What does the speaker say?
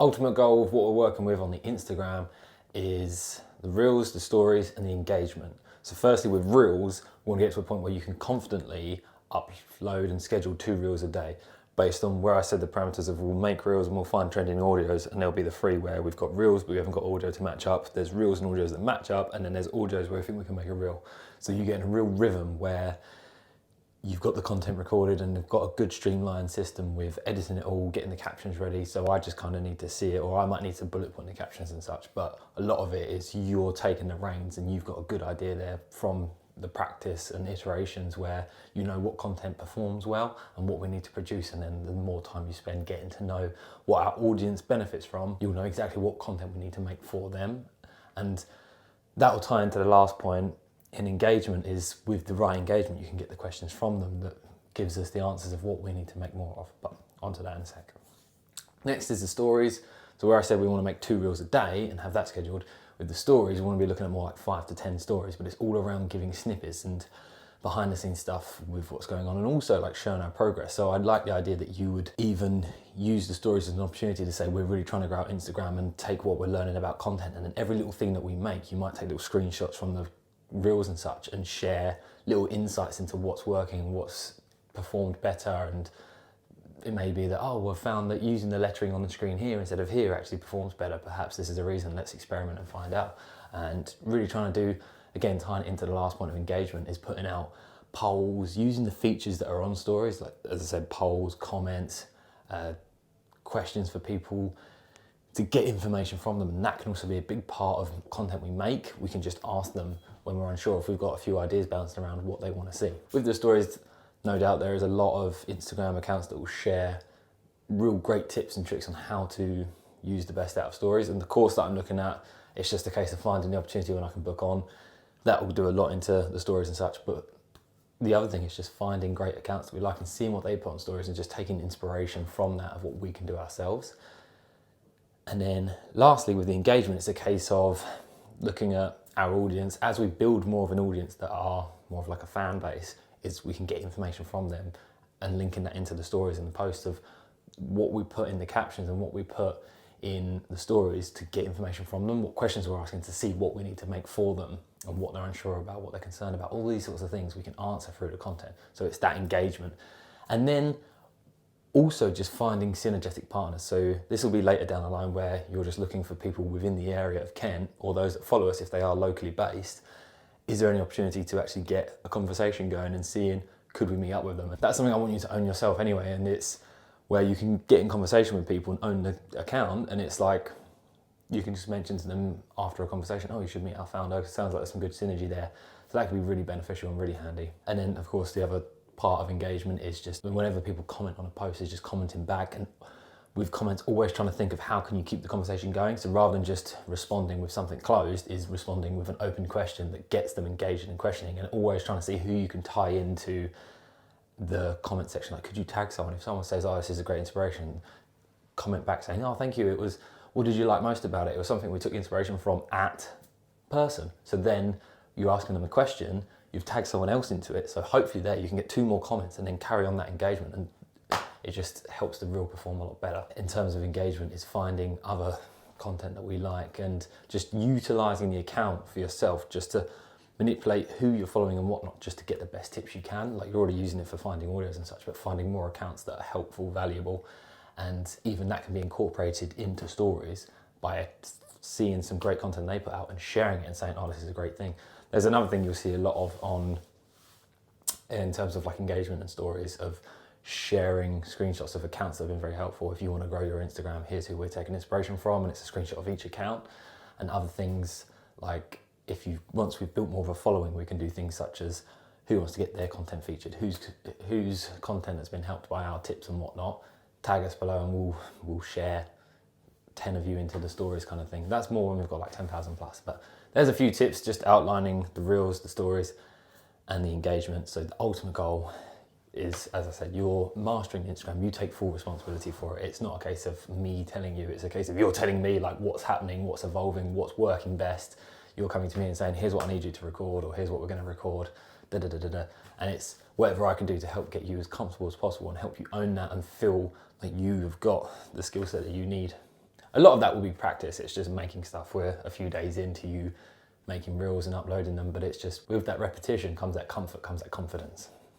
Ultimate goal of what we're working with on the Instagram is the reels, the stories, and the engagement. So firstly, with reels, we want to get to a point where you can confidently upload and schedule 2 reels a day based on where I said the parameters of we'll make reels and we'll find trending audios, and there'll be the 3 where we've got reels but we haven't got audio to match up. There's reels and audios that match up, and then there's audios where we think we can make a reel. So you get in a real rhythm where you've got the content recorded and you've got a good streamlined system with editing it all, getting the captions ready. So I just kind of need to see it, or I might need to bullet point the captions and such. But a lot of it is you're taking the reins and you've got a good idea there from the practice and iterations where you know what content performs well and what we need to produce. And then the more time you spend getting to know what our audience benefits from, you'll know exactly what content we need to make for them. And that will tie into the last point. In engagement is with the right engagement, you can get the questions from them that gives us the answers of what we need to make more of. But onto that in a sec. Next is the stories. So where I said we want to make 2 reels a day and have that scheduled, with the stories, we want to be looking at more like 5 to 10 stories, but it's all around giving snippets and behind the scenes stuff with what's going on, and also like showing our progress. So I'd like the idea that you would even use the stories as an opportunity to say we're really trying to grow out Instagram and take what we're learning about content, and then every little thing that we make, you might take little screenshots from the reels and such and share little insights into what's working, what's performed better. And it may be that, oh, we've found that using the lettering on the screen here instead of here actually performs better. Perhaps this is a reason, let's experiment and find out. And really trying to do, again, tying it into the last point of engagement, is putting out polls, using the features that are on stories, like, as I said, polls, comments, questions for people, to get information from them. And that can also be a big part of content we make. We can just ask them when we're unsure, if we've got a few ideas bouncing around, what they want to see. With the stories, no doubt there is a lot of Instagram accounts that will share real great tips and tricks on how to use the best out of stories. And the course that I'm looking at, it's just a case of finding the opportunity when I can book on. That will do a lot into the stories and such. But the other thing is just finding great accounts that we like and seeing what they put on stories and just taking inspiration from that of what we can do ourselves. And then lastly, with the engagement, it's a case of looking at our audience. As we build more of an audience that are more of like a fan base, is we can get information from them and linking that into the stories and the posts of what we put in the captions and what we put in the stories to get information from them, what questions we're asking to see what we need to make for them and what they're unsure about, what they're concerned about. All these sorts of things we can answer through the content. So it's that engagement. And then also just finding synergetic partners. So this will be later down the line where you're just looking for people within the area of Kent, or those that follow us if they are locally based. Is there any opportunity to actually get a conversation going and seeing, could we meet up with them? That's something I want you to own yourself anyway, and it's where you can get in conversation with people and own the account, and it's like you can just mention to them after a conversation, oh, you should meet our founder, it sounds like there's some good synergy there. So that could be really beneficial and really handy. And then of course the other part of engagement is just whenever people comment on a post, is just commenting back, and with comments always trying to think of how can you keep the conversation going. So rather than just responding with something closed, is responding with an open question that gets them engaged in questioning, and always trying to see who you can tie into the comment section. Like, could you tag someone? If someone says, oh, this is a great inspiration, comment back saying, oh, thank you, it was, what did you like most about it? It was something we took inspiration from at person. So then you're asking them a question, you've tagged someone else into it, so hopefully there you can get 2 more comments and then carry on that engagement, and it just helps the reel perform a lot better. In terms of engagement, is finding other content that we like and just utilising the account for yourself, just to manipulate who you're following and whatnot, just to get the best tips you can. Like, you're already using it for finding audios and such, but finding more accounts that are helpful, valuable, and even that can be incorporated into stories by seeing some great content they put out and sharing it and saying, oh, this is a great thing. There's another thing you'll see a lot of on, in terms of like engagement and stories, of sharing screenshots of accounts that have been very helpful. If you want to grow your Instagram, here's who we're taking inspiration from, and it's a screenshot of each account. And other things like, once we've built more of a following, we can do things such as who wants to get their content featured, whose content has been helped by our tips and whatnot. Tag us below and we'll share 10 of you into the stories, kind of thing. That's more when we've got like 10,000 plus, but there's a few tips just outlining the reels, the stories, and the engagement. So the ultimate goal is, as I said, you're mastering Instagram, you take full responsibility for it. It's not a case of me telling you, it's a case of you're telling me like what's happening, what's evolving, what's working best. You're coming to me and saying, here's what I need you to record, or here's what we're going to record, da da da da da. And it's whatever I can do to help get you as comfortable as possible and help you own that and feel like you've got the skill set that you need. A lot of that will be practice. It's just making stuff. We're a few days into you making reels and uploading them, but it's just with that repetition comes that comfort, comes that confidence.